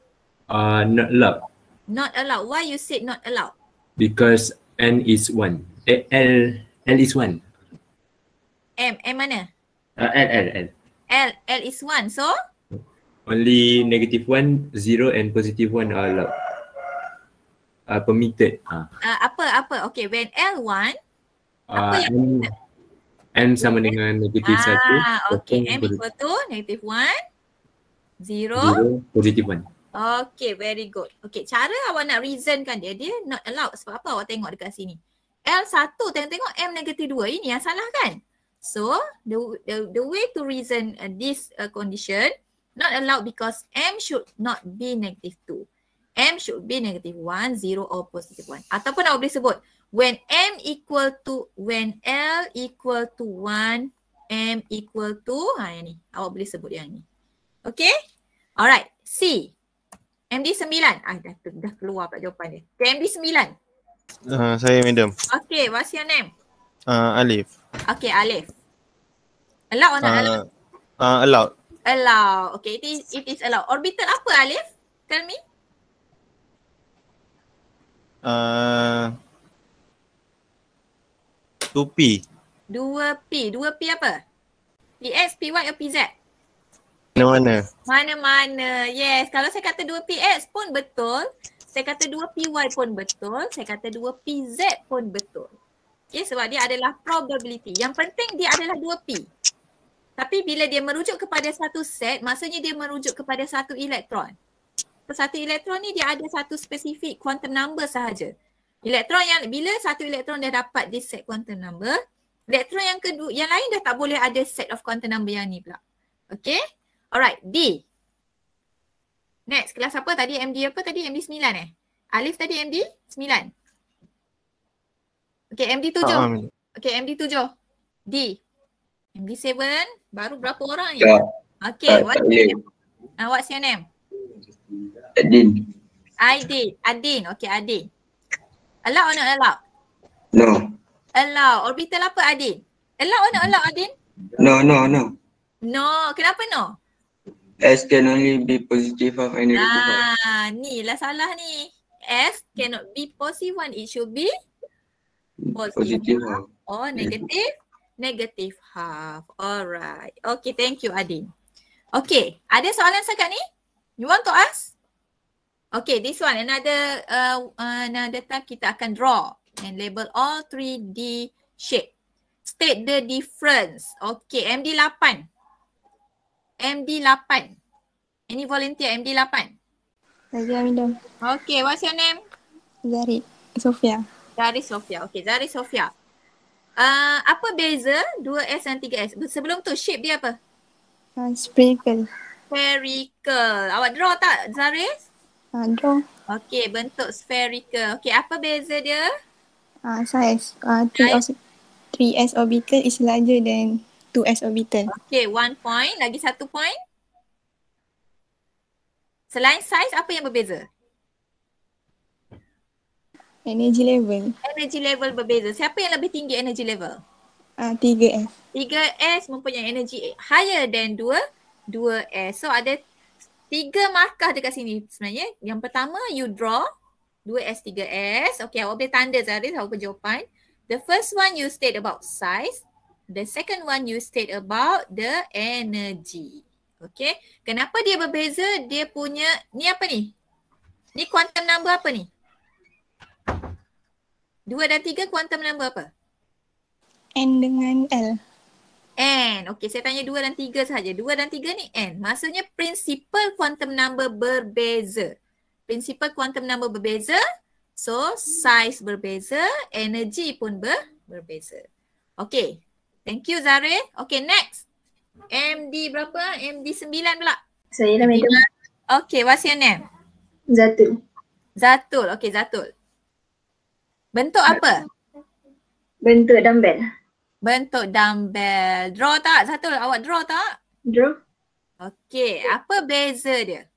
Not allowed Not allowed. Why you said not allowed? because N is 1. L is 1. M mana? L. L is 1. So Only -1, 0 and +1 are allowed. Permitted. apa? Okay, when L1 apa yang M, M sama dengan -1. Okay, M equal to -1, 0, 0, +1. Okay, very good. Okay, cara awak nak reasonkan dia not allowed. Sebab apa awak tengok dekat sini? L1 tengok M -2. Ini yang salah kan? So, the way to reason this condition, not allowed because M should not be -2. M should be -1, 0 or +1. Ataupun awak boleh sebut, when L equal to 1, M equal to, yang ni. Awak boleh sebut yang ni. Okay? Alright, C. MD 9. Dah keluar pula jawapan dia. Okay, MD 9. Saya madam. Okay, what's your name? Alif. Okay, Alif. Allowed or not allowed? Allowed. Allowed. Okay, it is allowed. Orbital apa Alif? Tell me. 2P. 2P apa? PX, PY atau PZ? Mana-mana. Mana-mana. Yes, kalau saya kata 2PX pun betul. Saya kata 2PY pun betul. Saya kata 2PZ pun betul. Okay, sebab dia adalah probability. Yang penting dia adalah 2P. Tapi bila dia merujuk kepada satu set, maksudnya dia merujuk kepada satu elektron. Satu elektron ni dia ada satu spesifik quantum number sahaja. Elektron yang, bila satu elektron dah dapat this set quantum number, elektron yang kedua, yang lain dah tak boleh ada set of quantum number yang ni pula. Okay? Alright, D. Next, kelas apa tadi? MD apa tadi? MD 9 Alif tadi MD 9. Okay, MD 7. Okay, MD 7. D. MD 7. Baru berapa orang ni? Okay, what's your name? What's your name? Adin. Adin. Okay, Adin. Allowed or not allowed? No. Allowed. Orbital apa Adin? Allowed or not allowed Adin? No. No. Kenapa no? S can only be positive half and negative half. Ni lah salah ni. S cannot be positive 1. It should be Positive half. Or negative half. Alright. Okay, thank you Adin. Okay, ada soalan sekat ni? You want to ask? Okay, this one another time kita akan draw and label all 3D shape. State the difference. Okay, MD 8. MD 8. Any volunteer MD 8? Saya madam. Okay, what's your name? Zari Sofia. Zari Sofia. Okay, Zari Sofia. Apa beza 2S dan 3S? Sebelum tu shape dia apa? Spherical. Spherical. Awak draw tak Zaris? Draw. Okay, bentuk spherical. Okay, apa beza dia? Size. 3S orbital is larger than 2S orbital. Okay, 1 point. Lagi 1 point. Selain size, apa yang berbeza? Energy level. Energy level berbeza. Siapa yang lebih tinggi energy level? 3S. 3S mempunyai energy higher than 2S. So ada 3 markah dekat sini sebenarnya. Yang pertama, you draw 2S, 3S. Okay, awak boleh tanda Zaris apa jawapan. The first one you state about size. The second one you state about the energy. Okay. Kenapa dia berbeza? Dia punya, ni apa ni? Ni quantum number apa ni? 2 dan 3 quantum number apa? N dengan L. N. Okay, saya tanya 2 dan 3 sahaja. 2 dan 3 ni N. Maksudnya principal quantum number berbeza. Principal quantum number berbeza. So, size berbeza. Energy pun berbeza. Okay. Thank you Zare. Okay, next. MD berapa? MD 9 pula. Saya lah madam. Okay, what's your name? Zatul. Zatul. Okay, Zatul. Bentuk apa? Bentuk dumbbell. Bentuk dumbbell. Draw tak Zatul? Awak draw tak? Draw. Okay, apa beza dia?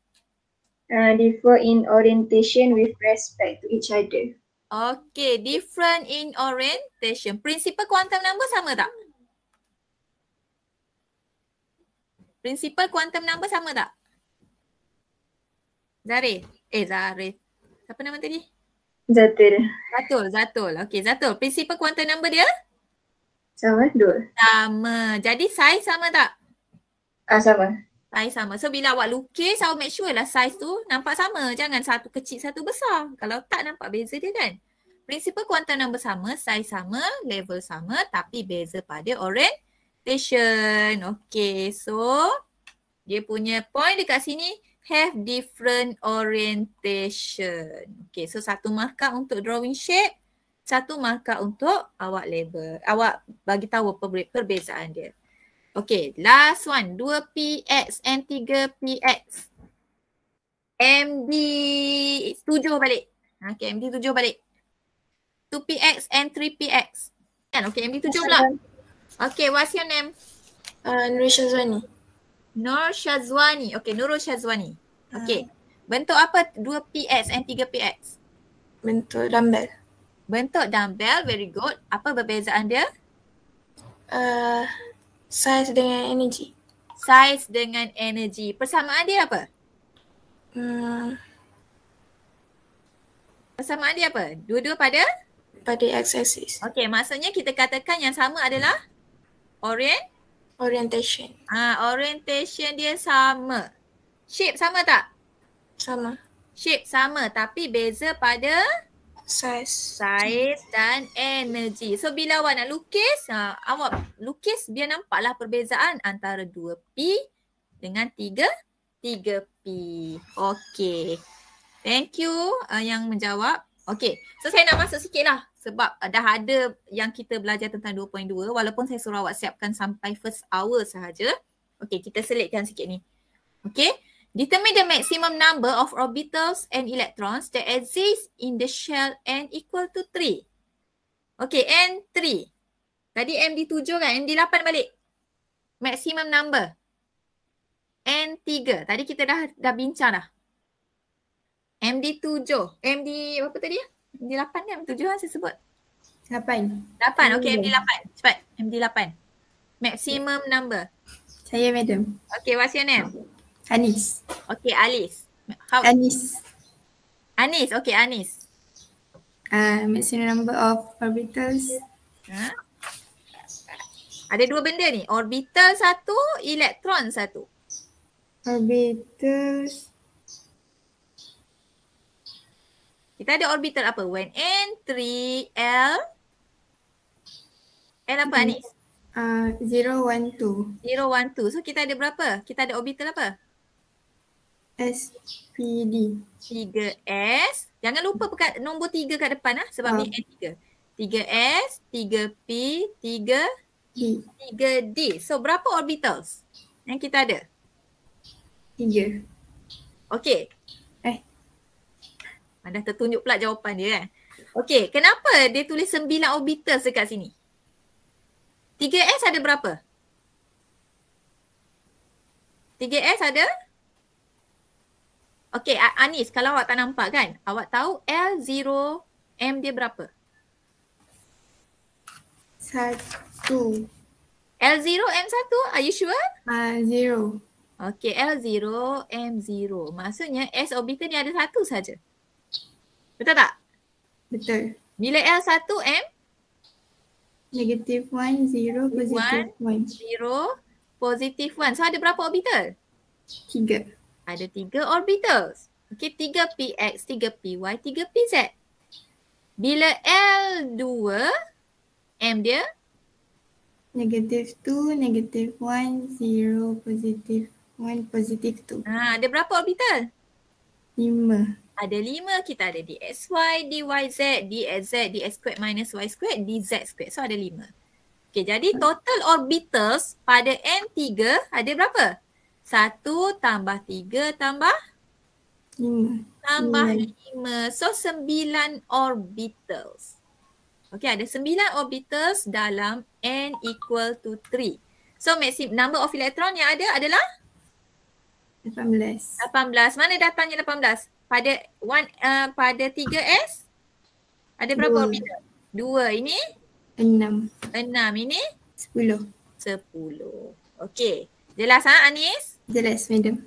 Differ in orientation with respect to each other. Okay, different in orientation. Principal quantum number sama tak? Principal quantum number sama tak? Zarif. Zarif. Siapa nama tadi? Zatul. Zatul. Okay, Zatul. Principal quantum number dia? Sama, 2. Sama. Jadi size sama tak? Sama. Size sama. So bila awak lukis, awak make sure lah size tu nampak sama. Jangan satu kecil, satu besar. Kalau tak nampak beza dia kan. Prinsipal quantum number sama, size sama, level sama tapi beza pada orientation. Okay, so dia punya point dekat sini have different orientation. Okay, so satu markah untuk drawing shape, satu markah untuk awak label. Awak bagi tahu perbezaan dia. Okay, last one. 2px and 3px. MD 7 balik. Okay, MD 7 balik. 2px and 3px. Kan? Okay, MD 7 pula. Okay, what's your name? Nurul Syazwani. Nur Syazwani. Okay, Nurul Syazwani. Okay. Bentuk apa 2px and 3px? Bentuk dumbbell. Bentuk dumbbell, very good. Apa perbezaan dia? Size dengan energy. Size dengan energy. Persamaan dia apa? Persamaan dia apa? Dua-dua pada? Pada x-axis. Okay, maksudnya kita katakan yang sama adalah orientation. Orientation dia sama. Shape sama tak? Sama. Shape sama tapi beza pada? Size dan energy. So bila awak nak lukis, awak lukis biar nampaklah perbezaan antara 2P dengan 3P. Okay. Thank you yang menjawab. Okay. So saya nak masuk sikit lah sebab dah ada yang kita belajar tentang 2.2 walaupun saya suruh awak siapkan sampai first hour sahaja. Okay, kita selitkan sikit ni. Okay. Determine the maximum number of orbitals and electrons that exist in the shell n equal to 3. Okay, N3. Tadi MD7 kan? MD8 balik. Maximum number. N3. Tadi kita dah bincang dah. MD7. MD apa tadi? MD8 kan? MD7 kan saya sebut? 8. Okay, MD8. Cepat. MD8. Maximum number. Saya madam. Okay, what's your name? Anis. Okay, Alis. Anis. Anis, okay, Anis. Maximum number of orbitals. Ada dua benda ni. Orbital satu, elektron satu. Orbitals. Kita ada orbital apa? When N3, L. L apa Anis? 0, 1, 2. 0, 1, 2. So kita ada berapa? Kita ada orbital apa? SPD. 3S. Jangan lupa nombor 3 kat depan sebab ni N3. 3S, 3P, 3D. So berapa orbitals yang kita ada? 3. Okay. Dah tertunjuk pula jawapan dia kan. Okay, kenapa dia tulis 9 orbitals dekat sini? 3S ada berapa? 3S ada? Okay, Anis, kalau awak tak nampak kan, awak tahu L0 M dia berapa? 1. L0 M1, are you sure? 0. Okay, L0 M0. Maksudnya S orbital ni ada satu saja. Betul tak? Betul. Bila L1 M? Negative 1, 0, positive 1. 0, positive 1. So ada berapa orbital? 3. Ada 3 orbitals. Okay, 3px, 3py, 3pz. Bila L2, M dia? Negative 2, negative 1, 0, positive 1, positive 2. Ada berapa orbital? 5. Ada 5. Kita ada dxy, dyz, dz, ds squared minus y squared, dz squared. So ada 5. Okay, jadi total orbitals pada N3 ada berapa? 1 tambah 3 tambah? 5. Tambah 5. So 9 orbitals. Okay, ada 9 orbitals dalam N equal to 3. So maximum number of electron yang ada adalah? 18. 18. Mana datangnya 18? Pada 3S? Ada berapa orbital? 2. Ini? 6. 6. Ini? 10. 10. Okay. Jelas Anis? Jelas, madam.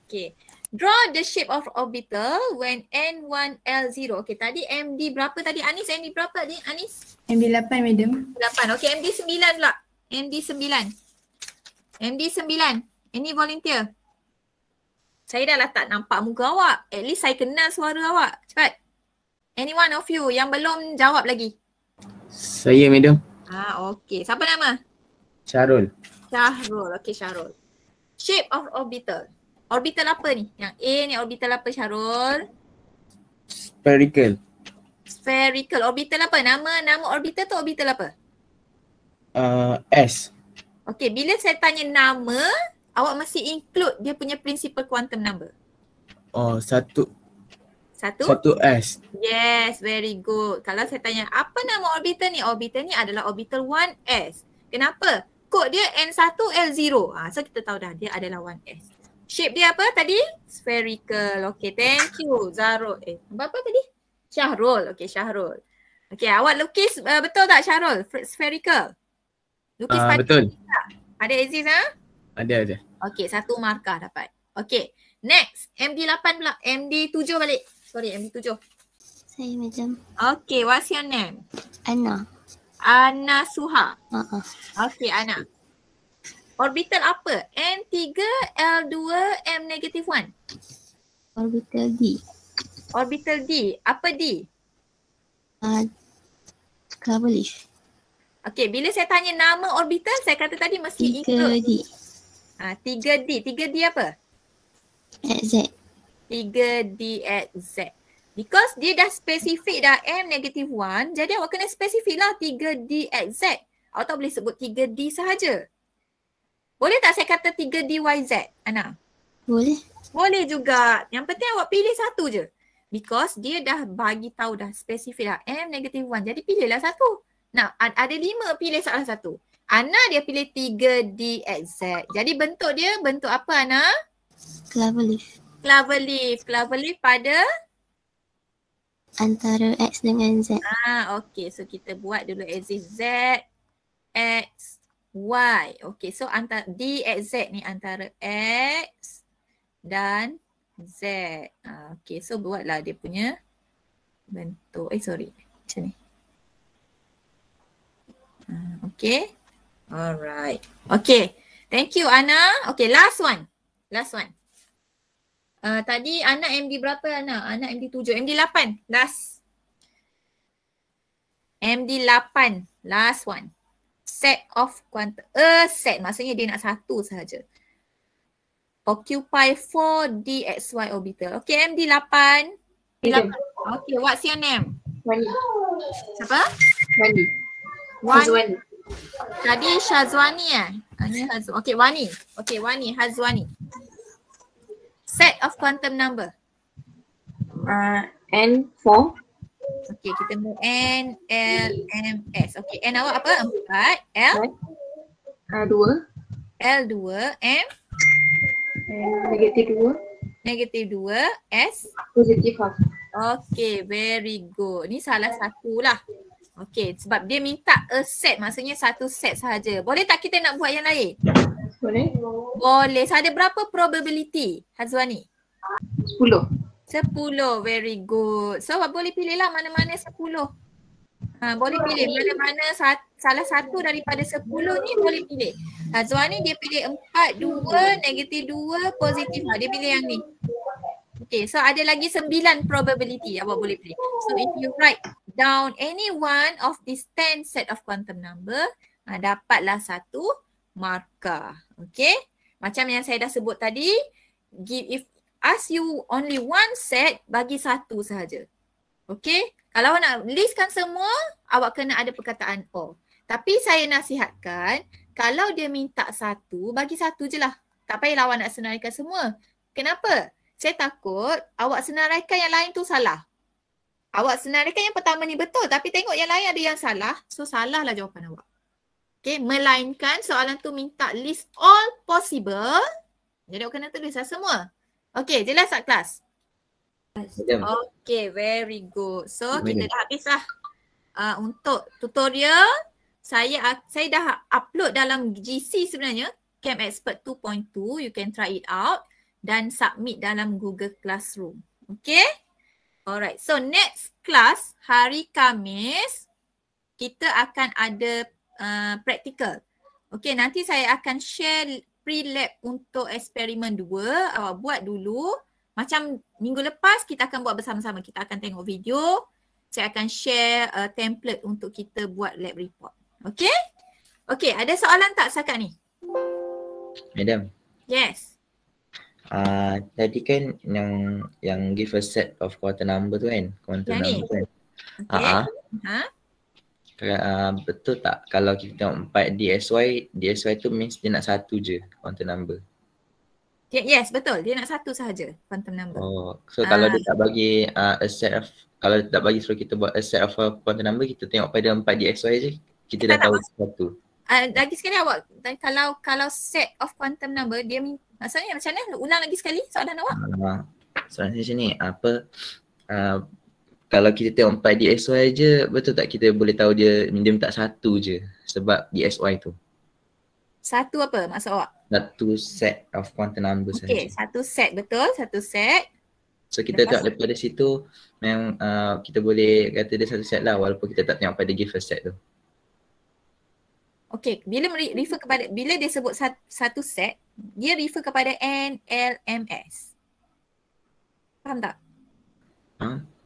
Okay. Draw the shape of orbital when N1, L0. Okay, tadi MD berapa tadi Anis? MD berapa tadi Anis? MD 8, madam. 8. Okay, MD 9 pula. MD 9. MD 9. Any volunteer? Saya dah lah tak nampak muka awak. At least saya kenal suara awak. Cepat. Any one of you yang belum jawab lagi? Saya, madam. Okay. Siapa nama? Syarul. Syahrul. Okay, Syahrul. Shape of orbital. Orbital apa ni? Yang A ni orbital apa, Syahrul? Spherical. Spherical. Orbital apa? Nama orbital tu orbital apa? S. Okay, bila saya tanya nama, awak mesti include dia punya principal quantum number. Oh, satu S. Yes, very good. Kalau saya tanya apa nama orbital ni? Orbital ni adalah orbital 1s. Kenapa? Kod dia N1L0. So kita tahu dah dia adalah 1s. Shape dia apa tadi? Spherical. Okay, thank you Zarul. Apa tadi? Syahrul. Okay, Syahrul. Okay, awak lukis betul tak Syahrul? Spherical. Lukis pada betul. tak? Ada Aziz Ada. Okay, 1 markah dapat. Okay, next. MD8 pula. MD7 balik. Sorry, MD7. Saya macam. Okay, what's your name? Ana. Ana Suha. Okay, Ana. Orbital apa? N3, L2, M-1. Orbital D. Orbital D. Apa D? Cloverleaf. Okay, bila saya tanya nama orbital, saya kata tadi mesti include 3D. 3D. 3D apa? At Z. 3D at Z. Because dia dah spesifik dah M-1, jadi awak kena spesifik lah 3D at Z. Awak tak boleh sebut 3D sahaja. Boleh tak saya kata 3D YZ, Ana? Boleh. Boleh juga. Yang penting awak pilih satu je. Because dia dah bagi tahu dah spesifik dah M-1. Jadi pilihlah satu. Nah, ada 5, pilih salah satu. Ana dia pilih 3D at Z. Jadi bentuk dia bentuk apa Ana? Cloverleaf. Cloverleaf pada? Antara X dengan Z. Okay. So kita buat dulu as Z, X, Y. Okay. So antara D at Z ni antara X dan Z. Okay. So buatlah dia punya bentuk. Macam ni. Okay. Alright. Okay. Thank you Ana. Okay. Last one. Tadi anak MD berapa Ana? Anak MD 7. MD 8. Last. MD 8. Last one. Set of quantum. Set. Maksudnya dia nak satu sahaja. Occupy 4 DXY orbital. Okay, MD 8. Okay, what's your name? Wani. Siapa? Wani. Hazwani. Tadi Syazwani Okay, Wani. Okay, Wani. Hazwani. Set of quantum number. N4. Okay, kita move N, L, M, S. Okay, N awak apa? 4. L? 2. L2. M? Negatif 2. S? Positif half. Okay, very good. Ni salah satu lah. Okay, sebab dia minta a set. Maksudnya satu set sahaja. Boleh tak kita nak buat yang lain? Boleh. Boleh. So ada berapa probability Hazwani? 10. 10. Very good. So boleh pilih lah mana-mana 10. Boleh pilih mana-mana salah satu daripada 10 ni boleh pilih. Hazwani dia pilih 4, 2, negatif 2, positif. Dia pilih yang ni. Okay, so ada lagi 9 probability awak boleh pilih. So if you write down any one of these 10 set of quantum number, dapatlah satu markah. Okay. Macam yang saya dah sebut tadi, if ask you only one set, bagi satu sahaja. Okay. Kalau nak listkan semua, awak kena ada perkataan O. Tapi saya nasihatkan, kalau dia minta satu, bagi satu je lah. Tak payah awak nak senaraikan semua. Kenapa? Saya takut awak senaraikan yang lain tu salah. Awak senaraikan yang pertama ni betul, tapi tengok yang lain ada yang salah. So salahlah jawapan awak. Okay, melainkan soalan tu minta list all possible. Jadi awak kena tulislah semua. Okay, jelas tak kelas? Okay, very good. So kita dah habis lah untuk tutorial. Saya dah upload dalam GC sebenarnya. Camp Expert 2.2. You can try it out. Dan submit dalam Google Classroom. Okay? Alright, so next class hari Khamis kita akan ada practical. Okay, nanti saya akan share pre-lab untuk eksperimen 2, awak buat dulu. Macam minggu lepas kita akan buat bersama-sama. Kita akan tengok video. Saya akan share template untuk kita buat lab report. Okay? Okay, ada soalan tak setakat ni? Madam. Yes. Tadi kan yang give a set of quarter number tu kan? Quantum Yang ni? number kan? Okay. Betul tak kalau kita tengok 4 DSY tu means dia nak satu je quantum number? Yes, betul. Dia nak satu sahaja quantum number. Oh, so kalau dia tak bagi a set of, kalau dia tak bagi suruh kita buat a set of quantum number, kita tengok pada 4 DXY je, kita dah tahu satu. Lagi sekali awak, kalau set of quantum number, dia maksudnya macam mana? Ulang lagi sekali soalan awak. Soalan saya macam ni, kalau kita tengok 4 DXY je, betul tak kita boleh tahu dia minta satu je sebab DXY tu? Satu apa maksud awak? Satu set of quantum number saja. Okay, satu set, betul, satu set. So kita tengok daripada situ memang kita boleh kata dia satu set lah walaupun kita tak tengok pada give a set tu. Okay, bila refer kepada, bila dia sebut satu set, dia refer kepada NLMS. Faham tak?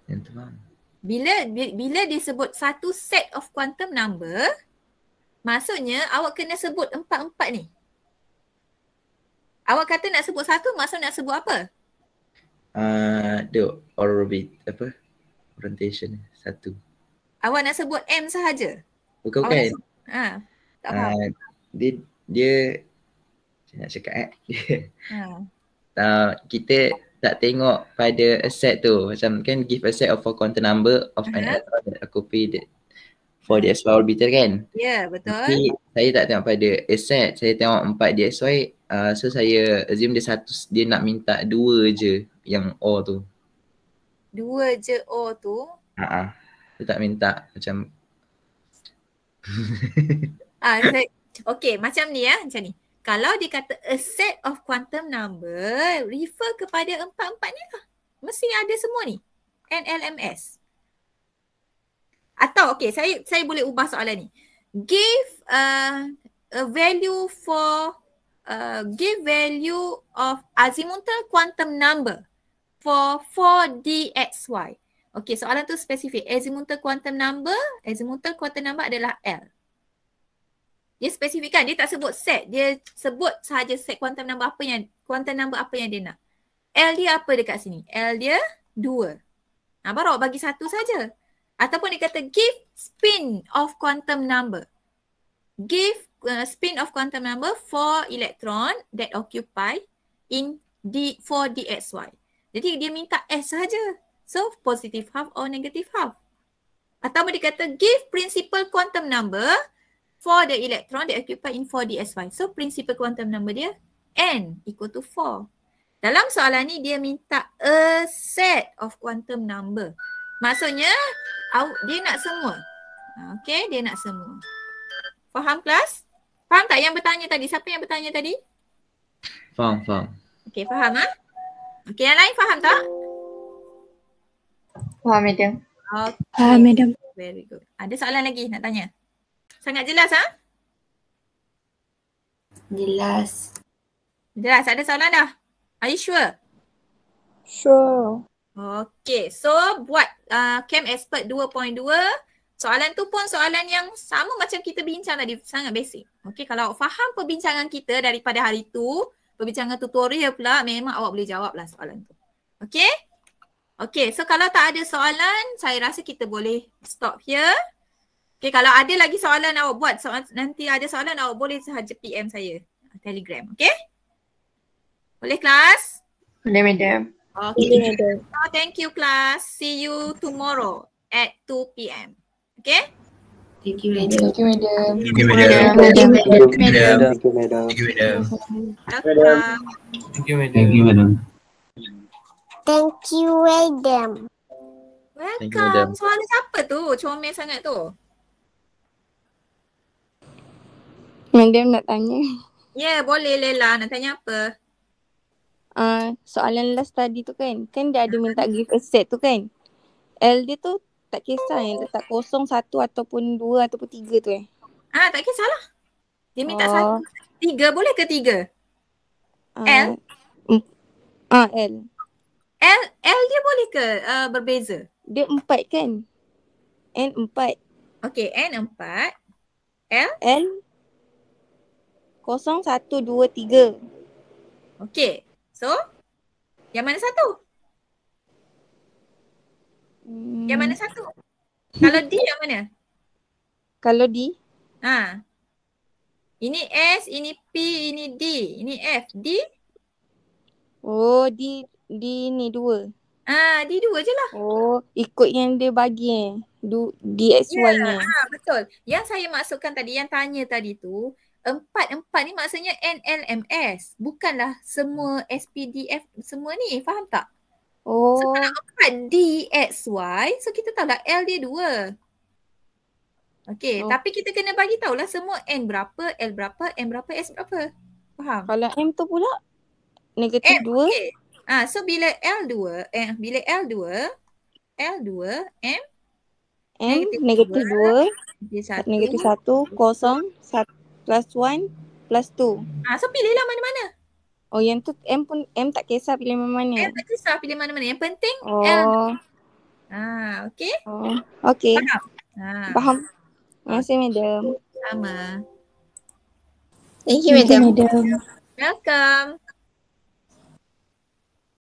Yang tu faham. Bila dia sebut satu set of quantum number, maksudnya awak kena sebut empat-empat ni. Awak kata nak sebut satu, maksud nak sebut apa? The orbit, orientation satu. Awak nak sebut M sahaja? Bukan. Tak faham. Dia saya nak cakap kita tak tengok pada a set tu. Macam kan give a set of a quantum number of an electron that occupied for the SY orbital kan? Ya, betul. Tapi saya tak tengok pada a set, saya tengok 4 DXY. So saya assume dia nak minta 2 je yang O tu. 2 je O tu? Dia tak minta macam okay, macam ni macam ni. Kalau dia kata a set of quantum number, refer kepada empat-empat ni lah. Mesti ada semua ni. NLMS. Atau okay, saya boleh ubah soalan ni. Give a value for give value of azimuthal quantum number for 4DXY. Okay, soalan tu spesifik. Azimuthal quantum number adalah L. Dia spesifikkan, dia tak sebut set. Dia sebut sahaja set quantum number apa yang dia nak. L dia apa dekat sini? L dia 2. Baru awak bagi satu saja. Ataupun dia kata give spin of quantum number. Give spin of quantum number for electron that occupy in 4DXY. Jadi dia minta S sahaja. So positive half or negative half. Ataupun dia kata give principal quantum number for the electron that occupy in 4DXY. So principal quantum number dia N equal to 4. Dalam soalan ni dia minta a set of quantum number. Maksudnya dia nak semua. Okay, dia nak semua. Faham kelas? Faham tak yang bertanya tadi? Siapa yang bertanya tadi? Faham. Okay, faham Okay, yang lain faham tak? Faham, madam. Okay. Faham, madam. Very good. Ada soalan lagi nak tanya? Sangat jelas Jelas. Ada soalan dah? Are you sure? Sure. Okay, so buat Chem Expert 2.2. Soalan tu pun soalan yang sama macam kita bincang tadi, sangat basic. Okay, kalau awak faham perbincangan kita daripada hari tu, perbincangan tutorial pula, memang awak boleh jawab lah soalan tu. Okay? Okay, so kalau tak ada soalan, saya rasa kita boleh stop here. Okay, kalau ada lagi soalan awak buat, nanti ada soalan awak boleh sahaja PM saya. Telegram, okay? Boleh kelas? Boleh, madam. Okay. So, thank you class. See you tomorrow at 2 PM. Okay? Thank you, madam. Thank you, madam. Thank you, madam. Thank you, madam. Thank you, madam. Welcome. Thank you, madam. Thank you, madam. Welcome. Soalan siapa tu? Comel sangat tu. Madam nak tanya. Ya, boleh Lela. Nak tanya apa? Soalan last tadi tu kan dia ada minta give a set tu kan. L dia tu tak kisah yang letak 0, 1 ataupun 2 ataupun 3 tu tak kisahlah. Dia minta 1, 3 boleh ke 3? L? L. L dia boleh ke berbeza? Dia 4 kan? N 4. Okay, N 4. L 0, 1, 2, 3. Okay, so yang mana satu? Yang mana satu? Kalau D yang mana? Kalau D? Ini S, ini P, ini D, ini F. D? Oh, D ni 2. D 2 je lah. Oh, ikut yang dia bagi DXY nya. Betul. Yang saya maksudkan tadi, yang tanya tadi tu, 4 ni maksudnya NLMS. Bukanlah semua SPDF semua ni. Faham tak? Oh. So kalau 4 DXY, so kita tahu lah L dia 2. Okay, tapi kita kena bagi tahulah semua N berapa, L berapa, M berapa, S berapa. Faham? Kalau M tu pula negatif 2. Okay. So bila L2, M negatif 2, negatif 1, 0, plus 1, plus 2. So pilihlah mana-mana. Oh, yang tu M tak kisah pilih mana-mana. M tak kisah pilih mana-mana. Yang penting L. Okay. Okay. Faham? Faham. Terima kasih, Madam. Sama. Thank you, Madam. Welcome.